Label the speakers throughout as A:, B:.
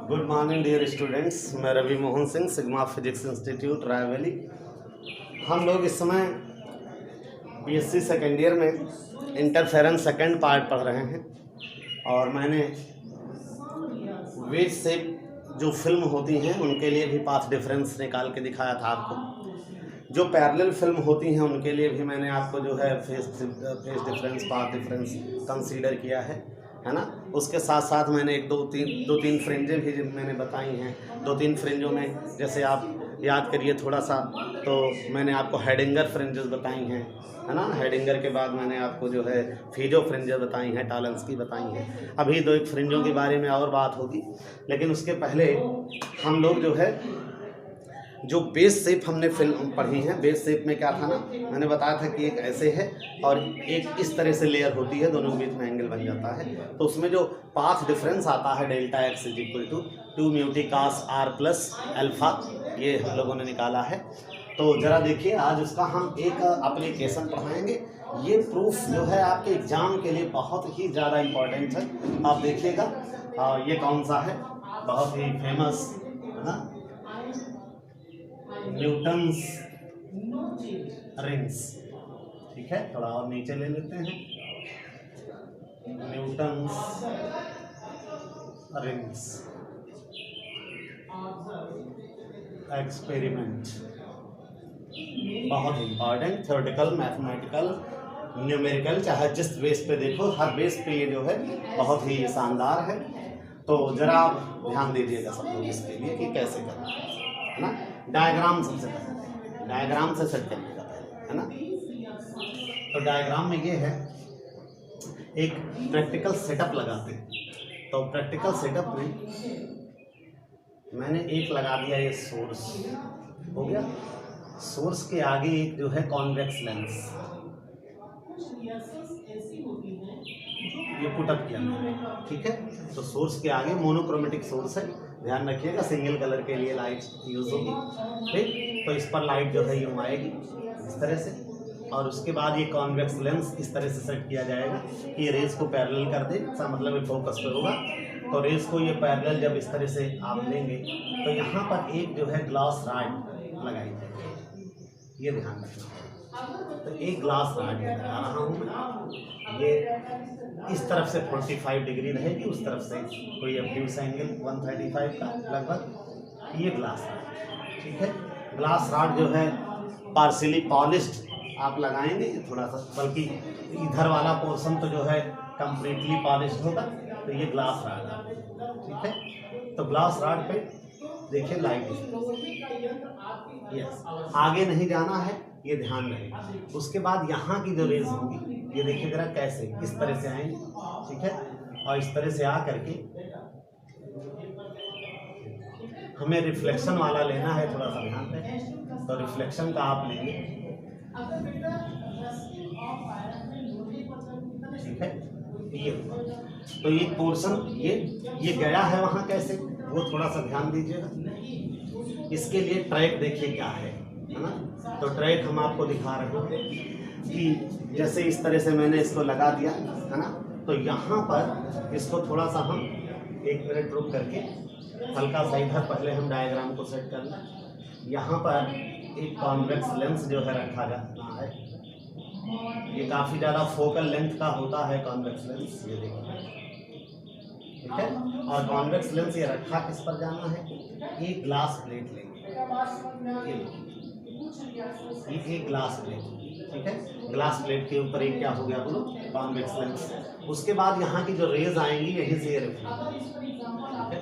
A: Good morning dear students, मैं Ravi Mohan Singh, sigma physics institute रायवेली। हम लोग इस समय बीएससी सेकेंड ईयर में इंटरफेरेंस सेकेंड पार्ट पढ़ रहे हैं और मैंने वेव से जो फिल्म होती हैं उनके लिए भी पाथ डिफरेंस निकाल के दिखाया था आपको। जो पैरेलल फिल्म होती हैं उनके लिए भी मैंने आपको जो है phase difference, path difference consider किया है ना। उसके साथ साथ मैंने दो तीन फ्रिंजें भी मैंने बताई हैं। 2-3 फ्रिंजों में जैसे आप याद करिए थोड़ा सा, तो मैंने आपको हेडिंगर फ्रिंजेस बताई हैं, है ना। हेडिंगर के बाद मैंने आपको जो है फीजो फ्रिंजेस बताई हैं, टॉलरेंस की बताई हैं। अभी 2-1 फ्रिंजों के बारे में और बात होगी, लेकिन उसके पहले हम लोग जो है जो बेस शेप हमने फिल्म पढ़ी है, बेस शेप में क्या था ना, मैंने बताया था कि एक ऐसे है और एक इस तरह से लेयर होती है, दोनों के बीच में एंगल बन जाता है। तो उसमें जो पाथ डिफरेंस आता है delta X is equal to 2 mu t cos R plus alpha, ये हम लोगों ने निकाला है। तो ज़रा देखिए, आज उसका हम एक एप्लीकेशन पढ़ाएंगे। ये प्रूफ जो है आपके एग्जाम के लिए बहुत ही ज़्यादा इम्पोर्टेंट है। आप देखिएगा ये कौन सा है, बहुत ही फेमस है ना, न्यूटन्स रिंग्स। ठीक है, थोड़ा और नीचे ले लेते हैं, न्यूटन्स रिंग्स एक्सपेरिमेंट। बहुत इंपॉर्टेंट, थ्योरेटिकल, मैथमेटिकल, न्यूमेरिकल, चाहे जिस बेस पे देखो, हर बेस पे ये जो है बहुत ही शानदार है। तो जरा आप ध्यान दीजिएगा सब लोग इसके लिए कि कैसे करना है ना। डायग्राम सबसे पहले, डायग्राम से सेट करिएगा पहले, है ना। तो डायग्राम में ये है, एक प्रैक्टिकल सेटअप लगाते हैं। तो प्रैक्टिकल सेटअप में मैंने एक लगा दिया, ये सोर्स हो गया। सोर्स के आगे एक जो है कॉन्वेक्स लेंस, ये पुटअप किया मैंने, ठीक है। तो सोर्स के आगे मोनोक्रोमेटिक सोर्स है, ध्यान रखिएगा, सिंगल कलर के लिए लाइट यूज होगी, ठीक। तो इस पर लाइट जो है यूँ आएगी इस तरह से, और उसके बाद ये कॉन्वेक्स लेंस इस तरह से सेट किया जाएगा कि ये रेज को पैरेलल कर दे, इसका मतलब ये फोकस पे होगा। तो रेज को ये पैरेलल जब इस तरह से आप लेंगे तो यहाँ पर एक जो है ग्लास रॉड लगाई जाएगी, ये ध्यान रखना। तो एक ग्लास रॉड लगा रहा हूँ मैं, ये इस तरफ से 45 डिग्री रहेगी, उस तरफ से कोई ऑब्ट्यूस एंगल 135 का लगभग, ये ग्लास रॉड, ठीक है। ग्लास रॉड जो है पार्शियली पॉलिश्ड आप लगाएंगे, थोड़ा सा, बल्कि इधर वाला पोर्शन तो जो है कंप्लीटली पॉलिश्ड होगा। तो ये ग्लास रॉड, ठीक है। तो ग्लास रॉड पे देखिए लाइट, यस, आगे नहीं जाना है, ये ध्यान रहे। उसके बाद यहाँ की जो रेज होगी, ये देखिए जरा कैसे, इस तरह से आएंगे, ठीक है। और इस तरह से आ करके हमें रिफ्लेक्शन वाला लेना है, थोड़ा सा ध्यान दें। तो रिफ्लेक्शन का आप लेंगे, ठीक है। ये तो ये पोर्शन ये गया है वहाँ कैसे, वो थोड़ा सा ध्यान दीजिएगा। इसके लिए ट्रैक देखिए क्या है ना। तो ट्रैक हम आपको दिखा रहे हैं कि जैसे इस तरह से मैंने इसको लगा दिया है ना। तो यहाँ पर इसको थोड़ा सा हम 1 मिनट रुक करके हल्का सा इधर पहले हम डायग्राम को सेट कर लें। यहाँ पर एक कॉन्वेक्स लेंस जो है रखा जाता है, ये काफ़ी ज़्यादा फोकल लेंथ का होता है कॉन्वेक्स लेंस, ये देखिए, ठीक है। और कॉन्वेक्स लेंस ये रखा किस पर जाना है, एक ग्लास प्लेट लेंगे, ये एक ग्लास प्लेट, ठीक है। ग्लास प्लेट के ऊपर एक क्या हो गया बोलो, कॉन्वेक्स लेंस। उसके बाद यहाँ की जो रेज आएंगी यहीं से ये रिफ्लेक्ट, ठीक है,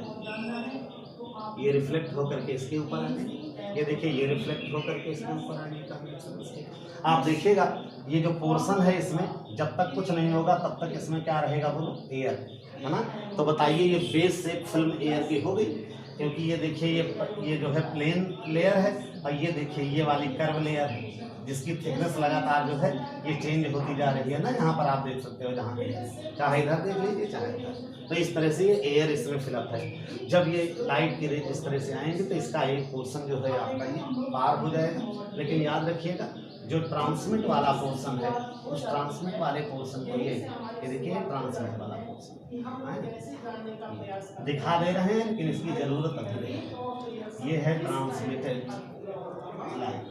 A: ये रिफ्लेक्ट होकर के इसके ऊपर आएंगे, ये देखिए ये रिफ्लेक्ट होकर के इसके ऊपर आएंगे। आप देखिएगा ये जो पोर्शन है इसमें जब तक कुछ नहीं होगा तब तक इसमें क्या रहेगा बोलो, एयर, है ना। तो बताइए ये बेस शेप फिल्म एयर की हो गई, क्योंकि ये देखिए ये जो है प्लेन लेयर है, और ये देखिए ये वाली कर्व लेयर है जिसकी थिकनेस लगातार जो है ये चेंज होती जा रही है ना। यहाँ पर आप देख सकते हो, जहाँ पे चाहे इधर देख लीजिए चाहे इधर। तो इस तरह से ये एयर इसमें फिलअप है। जब ये लाइट की रेज इस तरह से आएंगे तो इसका एक पोर्शन जो है आपका ये पार हो जाएगा। लेकिन याद रखिएगा जो ट्रांसमिट वाला पोर्शन है, उस ट्रांसमिट वाले पोर्शन को ये देखिए ट्रांसमिट वाला पोर्शन, दिखा दे रहे हैं लेकिन इसकी ज़रूरत अभी नहीं है। ये है ट्रांसमिटेड लाइट,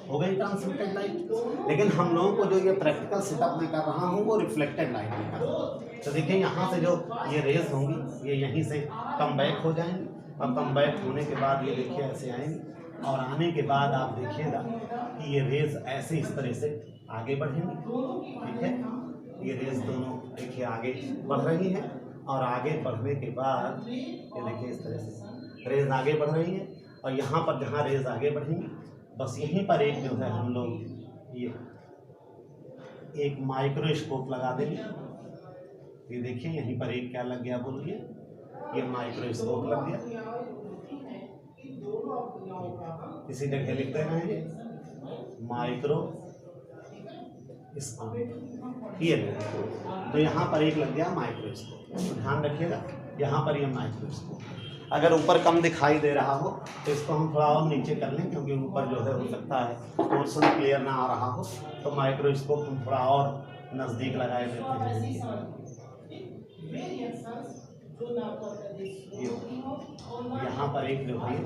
A: हो गई ट्रांसमिटेड लाइट। लेकिन हम लोगों को जो ये प्रैक्टिकल सेटअप में कर रहा हूँ वो रिफ्लेक्टेड लाइट में कर रहा हूँ। तो देखिए यहाँ से जो ये रेज होंगी ये यहीं से कम बैक हो जाएंगी, और कम बैक होने के बाद ये देखिए ऐसे आएंगी, और आने के बाद आप देखिएगा कि ये रेज ऐसे इस तरह से आगे बढ़ेंगी। ठीक है, ये रेज दोनों देखिए आगे बढ़ रही हैं, और आगे बढ़ने के बाद ये देखिए इस तरह से रेज आगे बढ़ रही है। और यहाँ पर जहाँ रेज आगे बढ़ेंगी बस यहीं पर एक जो है हम लोग ये एक माइक्रोस्कोप लगा देंगे। ये देखिए यहीं पर एक क्या लग गया बोलिए, ये माइक्रोस्कोप लग गया। इसी जगह लिख देना है माइक्रो स्कोप, ये तो यहाँ पर एक लग गया माइक्रोस्कोप। तो ध्यान रखिएगा यहाँ पर ये माइक्रोस्कोप, अगर ऊपर कम दिखाई दे रहा हो तो इसको हम थोड़ा और नीचे कर लें, क्योंकि ऊपर जो है हो सकता है पोर्शन क्लियर ना आ रहा हो, तो माइक्रोस्कोप हम थोड़ा और नज़दीक लगाए देते हैं। यहाँ पर एक जो है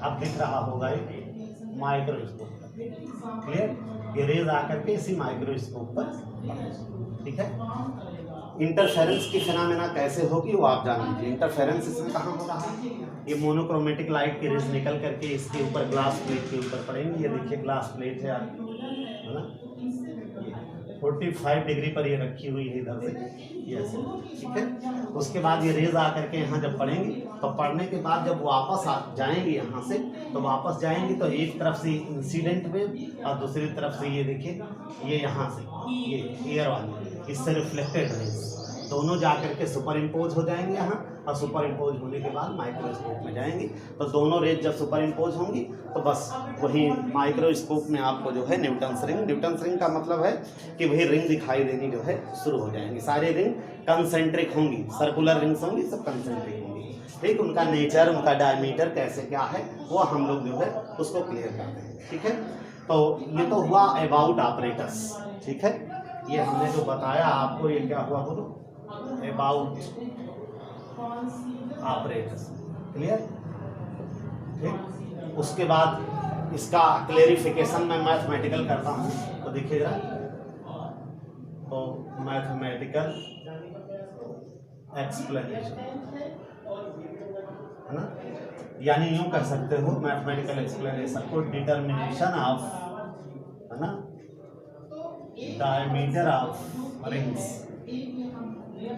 A: अब दिख रहा होगा एक माइक्रोस्कोप, क्लियर, ये रेज आकर के इसी माइक्रोस्कोप पर। ठीक है, इंटरफेरेंस की फिनोमेना कैसे होगी वो आप जान लीजिए। इंटरफेरेंस इसमें कहाँ हो रहा है, ये मोनोक्रोमेटिक लाइट की रेज निकल करके इसके ऊपर ग्लास प्लेट के ऊपर पड़ेंगी। ये देखिए ग्लास प्लेट है आपकी, है ना, 45 डिग्री पर ये रखी हुई है इधर से, ये ठीक है। उसके बाद ये रेज आकर के यहाँ जब पड़ेंगी तो पड़ने के बाद जब वापस जाएंगी यहाँ से, तो वापस जाएंगी तो एक तरफ से इंसिडेंट वेव और दूसरी तरफ से ये देखिए ये यहाँ से ये एयर वाली इससे रिफ्लेक्टेड रेज दोनों जाकर के सुपर इम्पोज हो जाएंगे यहाँ, और सुपर इम्पोज होने के बाद माइक्रोस्कोप में जाएंगी। तो दोनों रेज जब सुपर इम्पोज होंगी तो बस वही माइक्रोस्कोप में आपको जो है न्यूटन्स रिंग का मतलब है कि वही रिंग दिखाई देनी जो है शुरू हो जाएंगी। सारी रिंग कंसेंट्रिक होंगी, सर्कुलर रिंग्स होंगी, सब कंसेंट्रिक होंगी। ठीक, उनका नेचर, उनका डायमीटर कैसे क्या है वो हम लोग जो है उसको क्लियर करते हैं। ठीक है, तो ये तो हुआ अबाउट ऑपरेटर्स। ठीक है, ये हमने जो बताया आपको ये क्या हुआ बोलो, अबाउट ऑपरेटर्स, क्लियर। ठीक, उसके बाद इसका क्लेरिफिकेशन मैं मैथमेटिकल करता हूँ, तो देखिएगा, तो मैथमेटिकल एक्सप्लेनेशन है ना, यानी यूँ कह सकते हो मैथमेटिकल एक्सप्लेनेशन को डिटर्मिनेशन ऑफ, है ना, डायमीटर ऑफ रिंग्स।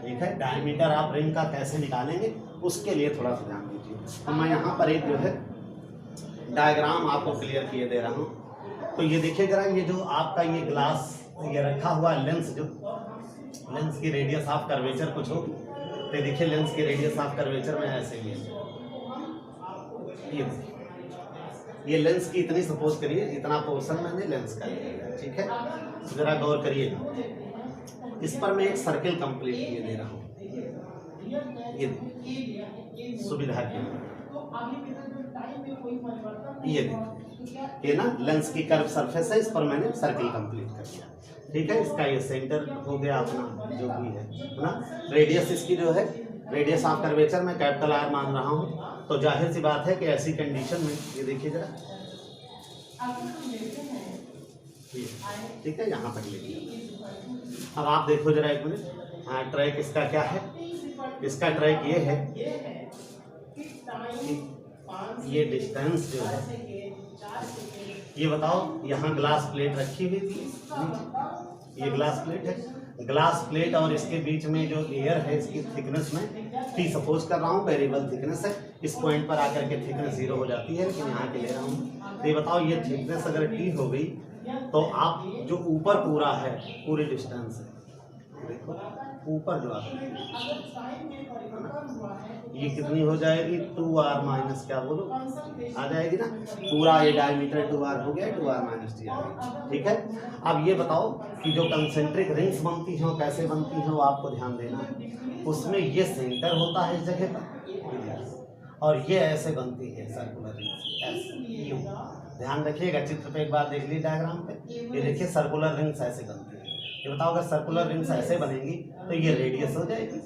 A: ठीक है, डायमीटर ऑफ रिंग का कैसे निकालेंगे उसके लिए थोड़ा सा ध्यान दीजिए। तो मैं यहाँ पर एक जो है डायग्राम आपको क्लियर किए दे रहा हूँ। तो ये देखिए जरा, ये जो आपका ये ग्लास ये रखा हुआ लेंस, जो लेंस की रेडियस ऑफ कर्वेचर कुछ होगी, तो देखिए लेंस की रेडियस ऑफ कर्वेचर में ऐसे ही ये लेंस की इतनी सपोज करिए, इतना पोर्शन मैंने लेंस का लिया। ठीक है, जरा गौर करिए, इस पर मैं एक सर्किल कंप्लीट किए दे रहा हूँ, ये सुविधा के ये देखिए, ये ना लेंस की कर्व सरफेस है, इस पर मैंने सर्किल कंप्लीट कर दिया। ठीक है, इसका ये सेंटर हो गया अपना जो भी है ना। रेडियस इसकी जो है, रेडियस ऑफ कर्वेचर में कैपिटल R मान रहा हूँ। तो जाहिर सी बात है कि ऐसी कंडीशन में ये देखिए जरा, ठीक है, यहाँ तक लेंगे। अब आप देखो जरा एक मिनट, हाँ, ट्रैक इसका क्या है, इसका ट्रैक ये है, ये डिस्टेंस जो है, ये बताओ, यहाँ ग्लास प्लेट रखी हुई थी, ये ग्लास प्लेट है, ग्लास प्लेट और इसके बीच में जो एयर है इसकी थिकनेस में टी सपोज कर रहा हूँ, वेरिएबल थिकनेस है। इस पॉइंट पर आकर के थिकनेस 0 हो जाती है, लेकिन यहाँ के ले रहा हूँ। तो ये बताओ, ये थिकनेस अगर टी हो गई तो आप जो ऊपर पूरा है पूरी डिस्टेंस है, देखो ऊपर जो आता है ये कितनी हो जाएगी, 2r माइनस क्या बोलो आ जाएगी ना, पूरा ये डायमीटर 2r हो गया, 2r माइनस टी आ गई। ठीक है, अब ये बताओ कि जो कंसेंट्रिक रिंग्स बनती हैं वो कैसे बनती हैं, वो आपको ध्यान देना है। उसमें ये सेंटर होता है इस जगह पर, और ये ऐसे बनती है सर्कुलर रिंग्स, ऐसे यूं। ध्यान रखिएगा, चित्र पे एक बार देख लीजिए डायग्राम पे, ये देखिए सर्कुलर रिंग्स ऐसे बनती है। ये बताओ, अगर सर्कुलर रिंग्स ऐसे बनेंगी तो ये रेडियस हो जाएगी,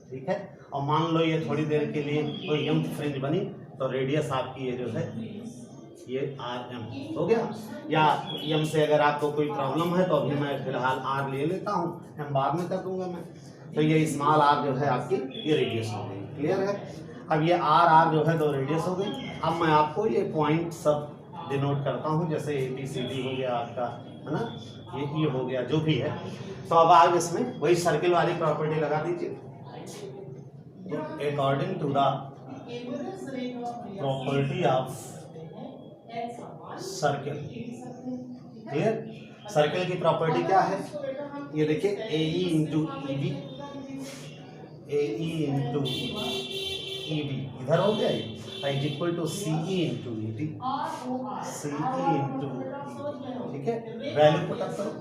A: ठीक है। और मान लो ये थोड़ी देर के लिए कोई mth फ्रिंज बनी तो रेडियस आपकी ये जो है ये RM हो गया। या m से अगर आपको कोई प्रॉब्लम है तो अभी मैं फिलहाल r ले लेता हूँ, m बाद में कर दूंगा मैं। तो ये स्मॉल r जो है आपकी ये रेडियस हो गई, क्लियर है। अब ये r जो है 2 रेडियस हो गई। अब मैं आपको ये पॉइंट सब डिनोट करता हूँ, जैसे ABCD हो गया आपका, है ना, ये हो गया जो भी है। तो अब आप इसमें वही सर्किल वाली प्रॉपर्टी लगा दीजिए। According to the property of circle, clear. Circle की प्रॉपर्टी क्या है, ये देखिए AE into EB, AE into EB इधर हो गया ये, is equal to CE into ED, CE into, ठीक है। वैल्यू पुट अप करो,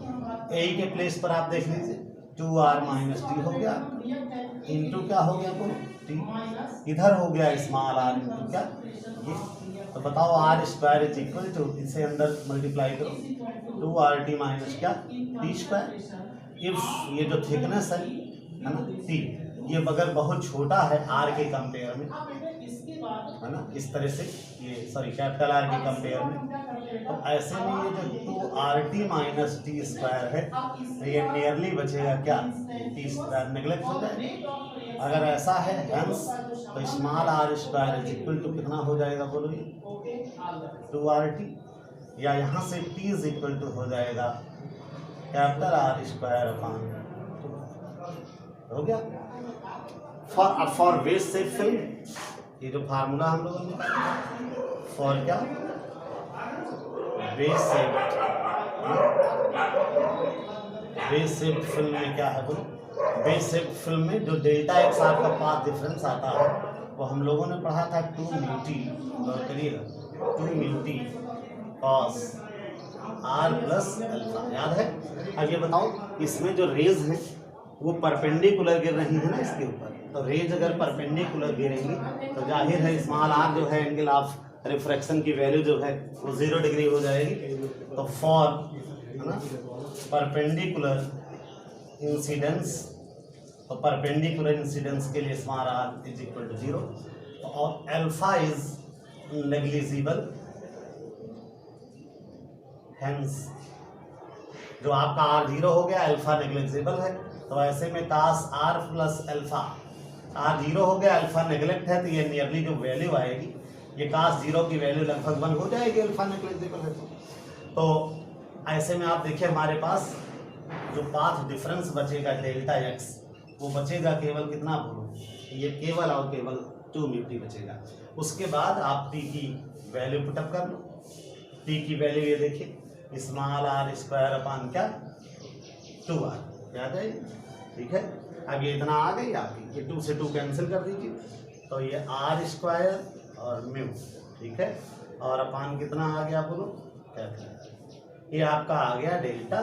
A: AE के प्लेस पर आप देख लीजिए 2R माइनस D हो गया, इंटू क्या हो गया बोलो T, इधर हो गया स्मॉल r इंटू क्या ये। तो बताओ R square is equal to, इसे अंदर मल्टीप्लाई करो 2RT माइनस क्या T स्क्वायर। इफ ये जो थिकनेस है ना T, ये अगर बहुत छोटा है R के कंपेयर में, है ना, इस तरह से ये सॉरी कैपिटल R के कंपेयर में, तो ऐसे में ये जो 2RT माइनस T स्क्वायर है तो ये नियरली बचेगा क्या T स्क्वायर, नेग्लेक्ट हो जाएगा। अगर ऐसा है हेंस तो small r square is equal to कितना हो जाएगा बोलो ये 2RT, या यहाँ से T इज इक्वल टू हो जाएगा कैपिटल R स्क्वायर अपॉन, हो गया। फॉर वेस्ट सेफ फिल्म, ये जो फार्मूला हम लोगों ने फॉर क्या बेस सेफ फिल्म में क्या है बोलो, बेस सेफ फिल्म में जो डेल्टा एक्स आपका पाथ डिफरेंस आता है वो हम लोगों ने पढ़ा था 2 μt, और करिएगा 2 μt cos r plus alpha, याद है। अब ये बताओ इसमें जो रेज हैं वो परपेंडिकुलर गिर रही है ना इसके ऊपर, तो रेज अगर परपेंडिकुलर गिरेंगी तो जाहिर है स्मॉल r जो है एंगल ऑफ रिफ्रैक्शन की वैल्यू जो है वो 0 डिग्री हो जाएगी। तो फॉर, है ना, परपेंडिकुलर इंसिडेंस, तो परपेंडिकुलर इंसिडेंस के लिए small r is equal to 0, और अल्फा इज नेग्लिजिबल, हेंस जो आपका r 0 हो गया अल्फा नेग्लिजिबल है, तो ऐसे में कास r प्लस अल्फा, r 0 हो गया अल्फा नेग्लेक्ट है, तो ये नियरली जो वैल्यू आएगी ये कास 0 की वैल्यू लगभग 1 हो जाएगी, अल्फा नेग्लिजिबल है। तो ऐसे में आप देखिए हमारे पास जो पाथ डिफरेंस बचेगा डेल्टा एक्स, वो बचेगा केवल कितना बोलो, ये केवल और केवल 2 μt बचेगा। उसके बाद आप t की वैल्यू पुटअप कर लो, t की वैल्यू ये देखिए स्मॉल r स्क्वायर अपॉन क्या 2r, याद है, ठीक है। अब ये इतना आ गई आपकी, ये 2 से 2 कैंसिल कर दीजिए, तो ये r स्क्वायर और म्यू, ठीक है, और अपॉन कितना आ गया बोलो कैपिटल, ये आपका आ गया डेल्टा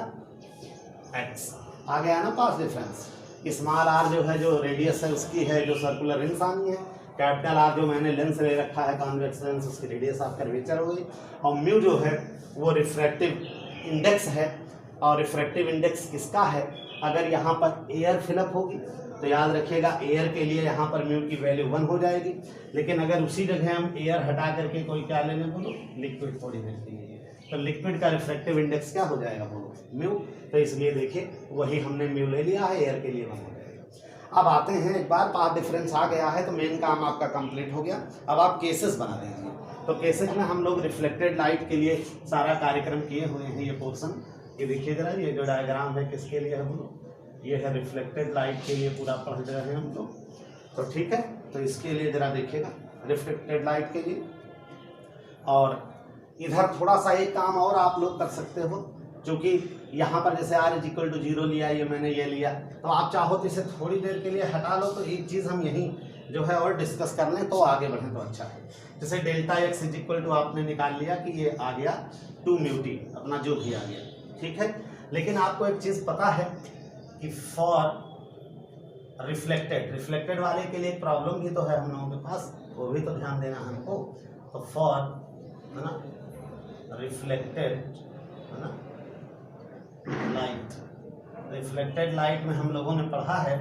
A: एक्स, आ गया ना पाथ डिफरेंस। स्मॉल r जो है जो रेडियस है उसकी है जो सर्कुलर रिंग्स आनी है, कैपिटल R जो मैंने लेंस ले रखा है कॉन्वेक्स लेंस, उसकी रेडियस ऑफ कर्वेचर हो गई, और म्यू जो है वो रिफ्रैक्टिव इंडेक्स है, और रिफ्रैक्टिव इंडेक्स किसका है, अगर यहाँ पर एयर फिलअप होगी तो याद रखिएगा एयर के लिए यहाँ पर म्यू की वैल्यू 1 हो जाएगी, लेकिन अगर उसी जगह हम एयर हटा करके कोई क्या लेने बोलो लिक्विड थोड़ी देखेंगे, तो लिक्विड का रिफ्रैक्टिव इंडेक्स क्या हो जाएगा बोलो म्यू, तो इसलिए देखिए वही हमने म्यू ले लिया है, एयर के लिए 1 हो जाएगा। अब आते हैं, एक बार पाथ डिफरेंस आ गया है तो मेन काम आपका कंप्लीट हो गया। अब आप केसेस बना दीजिए, तो केसेस में हम लोग रिफ्लेक्टेड लाइट के लिए सारा कार्यक्रम किए हुए हैं। ये पोर्सन ये देखिए जरा, ये जो डायग्राम है किसके लिए है बोलो, ये है रिफ्लेक्टेड लाइट के लिए पूरा पढ़ रहे हैं हम लोग, तो ठीक है। तो इसके लिए जरा देखिएगा रिफ्लेक्टेड लाइट के लिए, और इधर थोड़ा सा एक काम और आप लोग कर सकते हो, क्योंकि यहाँ पर जैसे r इज इक्वल टू 0 लिया, ये मैंने ये लिया, तो आप चाहो तो इसे थोड़ी देर के लिए हटा लो, तो एक चीज़ हम यहीं जो है और डिस्कस कर लें तो आगे बढ़ें तो अच्छा है। जैसे delta X is equal to आपने निकाल लिया कि ये आ गया 2 μt, अपना जो भी आ गया, ठीक है। लेकिन आपको एक चीज़ पता है कि फॉर रिफ्लेक्टेड वाले के लिए एक प्रॉब्लम भी तो है हम लोगों के पास, वो भी तो ध्यान देना हमको। तो फॉर, है ना, रिफ्लेक्टेड, है ना, लाइट, रिफ्लेक्टेड लाइट में हम लोगों ने पढ़ा है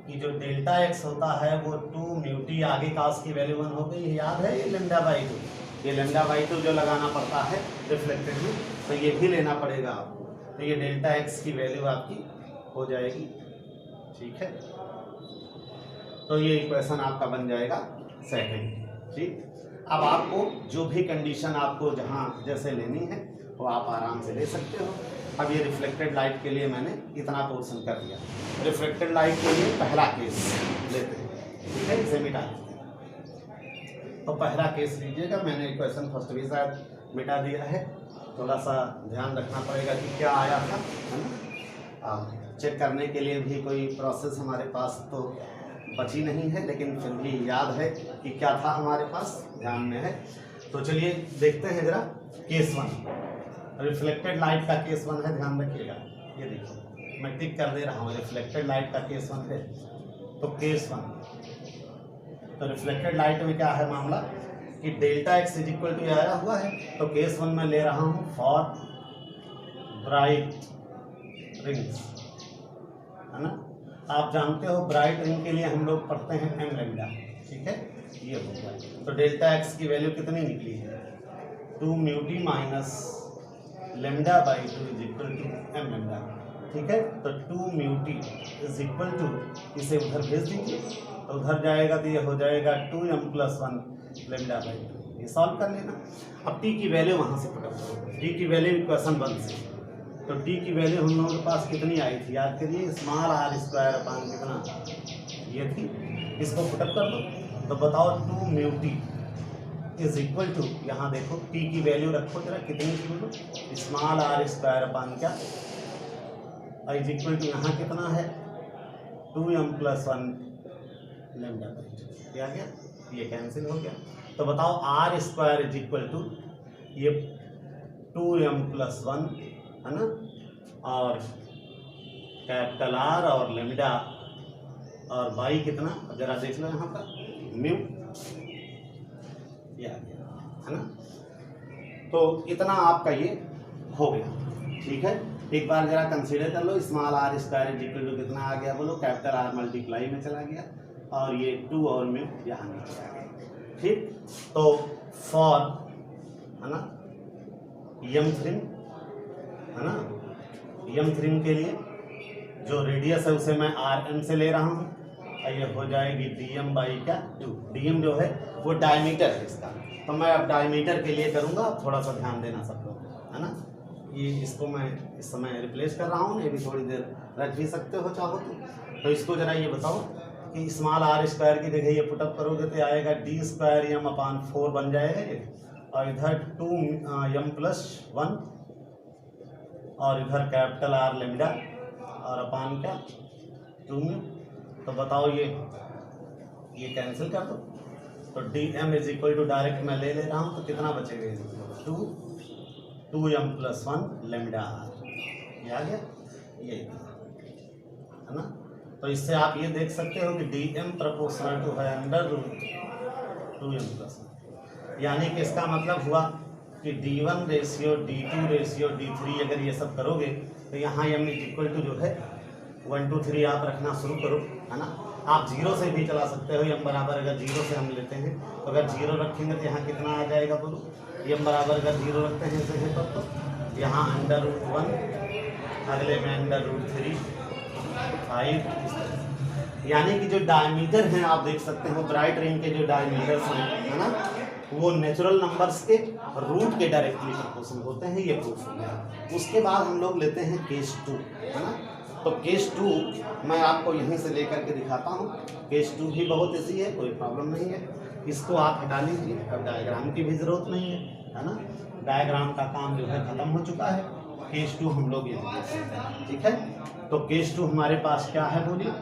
A: कि जो डेल्टा एक्स होता है वो 2 म्यू टी, आगे का उसकी वैल्यू 1 हो गई, याद है ये लैम्डा बाई 2, ये लैम्डा बाई 2 जो लगाना पड़ता है रिफ्लेक्टेड में, तो ये भी लेना पड़ेगा आपको। तो ये डेल्टा एक्स की वैल्यू आपकी हो जाएगी, ठीक है। तो ये इक्वेशन आपका बन जाएगा सेकंड, ठीक। अब आपको जो भी कंडीशन आपको जहाँ जैसे लेनी है वो आप आराम से ले सकते हो। अब ये रिफ्लेक्टेड लाइट के लिए मैंने इतना पोर्शन कर दिया। रिफ्लेक्टेड लाइट के लिए पहला केस लेते हैं, ठीक है, इसे मिटा देते हैं। तो पहला केस लीजिएगा, मैंने इक्वेशन फर्स्ट भी शायद मिटा दिया है, थोड़ा सा ध्यान रखना पड़ेगा कि क्या आया था, है ना। चेक करने के लिए भी कोई प्रोसेस हमारे पास तो बची नहीं है, लेकिन फिर भी याद है कि क्या था हमारे पास, ध्यान में है। तो चलिए देखते हैं जरा केस 1, रिफ्लेक्टेड लाइट का केस 1 है, ध्यान रखिएगा। ये देखिए मैं टिक कर दे रहा हूँ, रिफ्लेक्टेड लाइट का केस 1 है। तो केस 1, तो रिफ्लेक्टेड लाइट में क्या है मामला कि delta X is equal to आया हुआ है। तो केस 1 में ले रहा हूँ फॉर ब्राइट रिंग्स, है ना। आप जानते हो ब्राइट रिंग के लिए हम लोग पढ़ते हैं एम लैम्डा, ठीक है, ये हो गया। तो डेल्टा एक्स की वैल्यू कितनी निकली है, 2 mu T minus lambda by 2 is equal to M lambda, ठीक है। तो 2 mu T is equal to, इसे उधर भेज दीजिए तो उधर जाएगा तो ये हो जाएगा 2m + 1 लैम्डा बाई 2, ये सॉल्व कर लेना। अब टी की वैल्यू वहाँ से पुट करो, टी की वैल्यू इक्वेशन 1 से। तो टी की वैल्यू हम लोगों के पास कितनी आई थी, याद करिए, स्मॉल आर स्क्वायर अपान कितना ये थी, इसको पुटअप कर लो। तो बताओ 2 mu T is equal to, यहाँ देखो टी की वैल्यू रखो जरा कितनी थी, बोलो, स्मॉल आर स्क्वायर अपान क्या इज इक्वल टू, यहाँ कितना है 2m + 1 लैम्डा बाई 2, क्या गया, ये कैंसिल हो गया। तो बताओ R square is equal to ये 2m + 1, है ना, और कैपिटल आर और लैम्डा और बाई कितना, अब जरा देख लो यहाँ पर म्यू, ये आ गया, है ना। तो इतना आपका ये हो गया, ठीक है। एक बार जरा कंसीडर कर लो, small R square is equal to कितना आ गया, बोलो, कैपिटल आर मल्टीप्लाई में चला गया और ये 2 और म्यू यहाँ नीचे आ गया, ठीक। तो फॉर, है ना, m3, है ना, m3 के लिए जो रेडियस है उसे मैं rm से ले रहा हूँ, ये हो जाएगी dm बाई क्या 2, dm जो है वो डायमीटर है इसका। तो मैं अब डायमीटर के लिए करूँगा, थोड़ा सा ध्यान देना सब लोग, है ना। ये इसको मैं इस समय रिप्लेस कर रहा हूँ, ये भी थोड़ी देर रख भी सकते हो चाहो तो इसको जरा ये बताओ कि स्मॉल आर स्क्वायर की जगह ये पुटअप करोगे तो आएगा d²m/4 बन जाएगा ये, और इधर 2m + 1 और इधर कैपिटल आर लैम्डा और अपान क्या 2 म्यू। तो बताओ ये कैंसिल कर दो, तो dm is equal to direct मैं ले रहा हूँ, तो कितना बचेगा 2m + 1 लैम्डा आर, ये आ गया, ये है ना। तो इससे आप ये देख सकते हो कि dm प्रोपोर्शनल टू है √2m + 1, यानी कि इसका मतलब हुआ कि d1 ratio d2 ratio d3 अगर ये सब करोगे तो यहाँ m इज इक्वल टू जो है 1 2 3 आप रखना शुरू करो, है ना। आप 0 से भी चला सकते हो, m बराबर अगर 0 से हम लेते हैं तो अगर 0 रखेंगे तो यहाँ कितना आ जाएगा, बोलो, m बराबर अगर 0 रखते हैं तो है तो यहाँ √1, अगले में √3 5, यानी कि जो डायमीटर हैं आप देख सकते हो, ब्राइट रिंग के जो डायमीटर्स हैं, है ना, वो नेचुरल नंबर्स के रूट के डायरेक्टली प्रोपोर्शनल होते हैं, ये प्रूफ हो गया। उसके बाद हम लोग लेते हैं केस 2, है ना। तो केस 2 मैं आपको यहीं से लेकर के दिखाता हूँ। केस 2 भी बहुत ईजी है, कोई प्रॉब्लम नहीं है, इसको आप हटा लीजिए, अब डायग्राम की भी ज़रूरत नहीं है ना, डायग्राम का काम जो है ख़त्म हो चुका है। केस 2 हम लोग ये देखते हैं, ठीक है। तो केस 2 हमारे पास क्या है, बोलिए,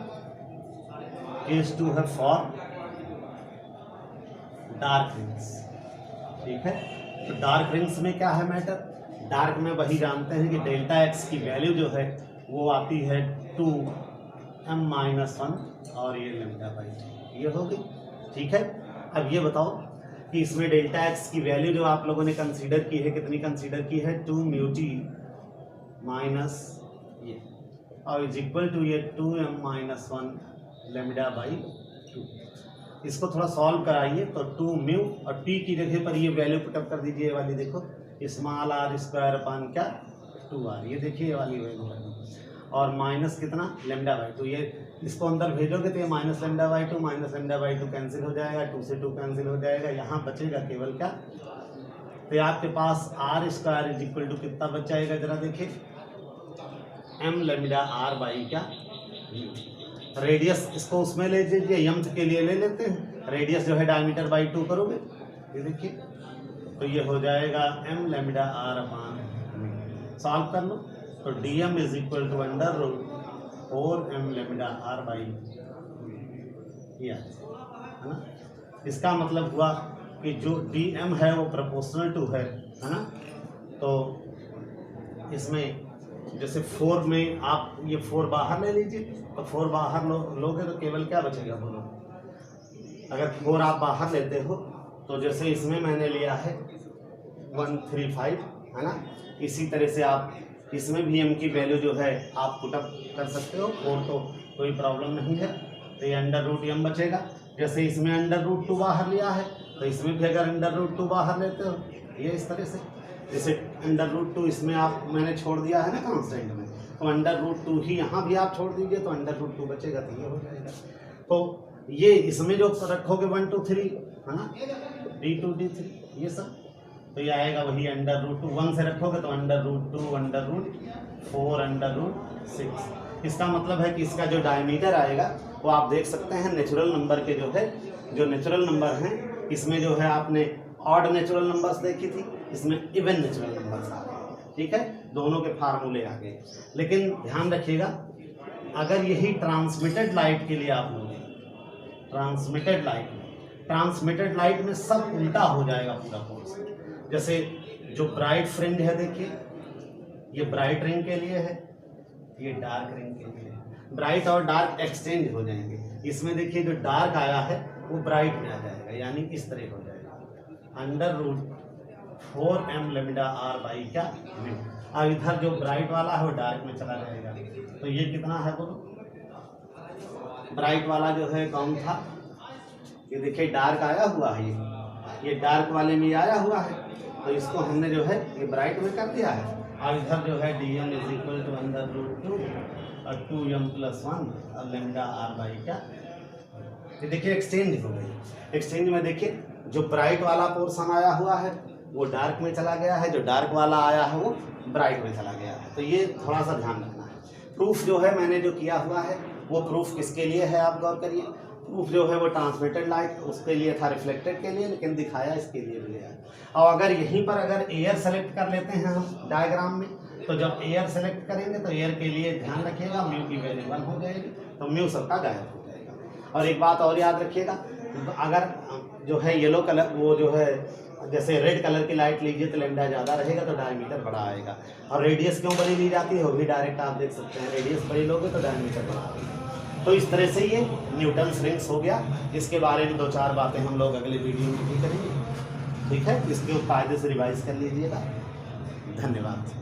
A: केस 2 है फॉर डार्क रिंग्स, ठीक है। तो डार्क रिंग्स में क्या है मैटर, डार्क में वही जानते हैं कि डेल्टा एक्स की वैल्यू जो है वो आती है 2m-1 और ये लैम्डा बाई 2, ये हो गई, ठीक है। अब ये बताओ कि इसमें डेल्टा एक्स की वैल्यू जो आप लोगों ने कंसीडर की है, कितनी कंसीडर की है, 2 म्यू टी माइनस ये और इज इक्वल टू ये 2m-1 लेमडा बाई 2। इसको थोड़ा सॉल्व कराइए तो 2 म्यू और टी की जगह पर ये वैल्यू पुटअप कर दीजिए, ये वाली देखो स्मॉल आर स्क्वायर अपान क्या 2r, ये देखिए ये वाली वैल्यू और माइनस कितना लेमडा बाई 2। ये इसको अंदर भेजोगे तो ये माइनस लेमडा बाई 2 कैंसिल हो जाएगा, 2 से 2 कैंसिल हो जाएगा, यहाँ बचेगा केवल क्या, तो आपके पास R square is equal to कितना बच जाएगा जरा देखिए m लेमडा आर बाई क्या रेडियस, इसको उसमें ले लीजिए यम के लिए ले लेते हैं, रेडियस जो है डायमीटर बाई 2 करोगे, ये देखिए तो ये हो जाएगा m lambda R upon, solve कर लो तो dm is equal to under root 4m lambda R by, ये है ना। इसका मतलब हुआ कि जो dm है वो प्रोपोर्शनल टू है ना। तो इसमें जैसे 4 में आप ये 4 बाहर ले लीजिए तो 4 बाहर लोगे तो केवल क्या बचेगा बोलो, अगर 4 आप बाहर लेते हो तो जैसे इसमें मैंने लिया है 135 है ना, इसी तरह से आप इसमें भी m की वैल्यू जो है आप पुटअप कर सकते हो, 4 तो कोई प्रॉब्लम नहीं है, तो ये अंडर रूट m बचेगा। जैसे इसमें अंडर रूट 2 बाहर लिया है तो इसमें भी अगर अंडर रूट 2 बाहर लेते हो ये इस तरह से, जैसे अंडर रूट 2 इसमें आप मैंने छोड़ दिया है ना कांस्टेंट में, तो अंडर रूट 2 ही यहाँ भी आप छोड़ दीजिए तो अंडर रूट 2 बचेगा, तो ये हो जाएगा। तो ये इसमें जो रखोगे 1 2 3 है ना, d2 d3 ये सब, तो ये आएगा वही अंडर रूट 2, 1 से रखोगे तो under root 2 under root 4 under root 6। इसका मतलब है कि इसका जो डायमीटर आएगा वो आप देख सकते हैं नेचुरल नंबर के जो है, जो नेचुरल नंबर हैं इसमें जो है आपने ऑड नेचुरल नंबर्स देखी थी, इसमें इवन नेचुरल नंबर्स आ गए, ठीक है, दोनों के फार्मूले आ गए। लेकिन ध्यान रखिएगा अगर यही ट्रांसमिटेड लाइट के लिए आप लोगे, ट्रांसमिटेड लाइट में सब उल्टा हो जाएगा पूरा कोर्स। जैसे जो ब्राइट फ्रिंज है देखिए, ये ब्राइट रिंग के लिए है, ये डार्क रिंग के लिए, ब्राइट और डार्क एक्सचेंज हो जाएंगे। इसमें देखिए जो डार्क आया है वो ब्राइट में आ जाएगा, यानी इस तरह हो जाएगा under root 4m lambda R by क्या म्यू। अब इधर जो ब्राइट वाला है वो डार्क में चला जाएगा, तो ये कितना है बोलो, ब्राइट वाला जो है कौन था, ये देखिए डार्क आया हुआ है, ये डार्क वाले में आया हुआ है, तो इसको हमने जो है ये ब्राइट में कर दिया है। और इधर जो है dm is equal to under root 2 और 2m प्लस 1 और लेमडा आर बाई क्या, ये देखिए एक्सचेंज हो गई। एक्सचेंज में देखिए जो ब्राइट वाला पोर्शन आया हुआ है वो डार्क में चला गया है, जो डार्क वाला आया है वो ब्राइट में चला गया है, तो ये थोड़ा सा ध्यान रखना है। प्रूफ जो है मैंने जो किया हुआ है वो प्रूफ किसके लिए है आप गौर करिए, प्रूफ जो है वो ट्रांसमिटेड लाइट उसके लिए था, रिफ्लेक्टेड के लिए, लेकिन दिखाया इसके लिए भी है। और अगर यहीं पर अगर एयर सेलेक्ट कर लेते हैं हम डायग्राम में, तो जब एयर सेलेक्ट करेंगे तो एयर के लिए ध्यान रखिएगा म्यू की वैल्यू 1 हो जाएगी, तो म्यू सबका गायब हो जाएगा। और एक बात और याद रखिएगा, अगर जो है येलो कलर वो जो है जैसे रेड कलर की लाइट लीजिए तो लेमडा ज़्यादा रहेगा तो डायमीटर बड़ा आएगा। और रेडियस क्यों बड़ी ली जाती है वो भी डायरेक्ट आप देख सकते हैं, रेडियस बड़ी लोगे तो डायमीटर बड़ा आएगा। तो इस तरह से ये न्यूटन्स रिंग्स हो गया। इसके बारे में 2-4 बातें हम लोग अगले वीडियो में भी करेंगे, ठीक है। इसके कायदे से रिवाइज कर लीजिएगा। धन्यवाद।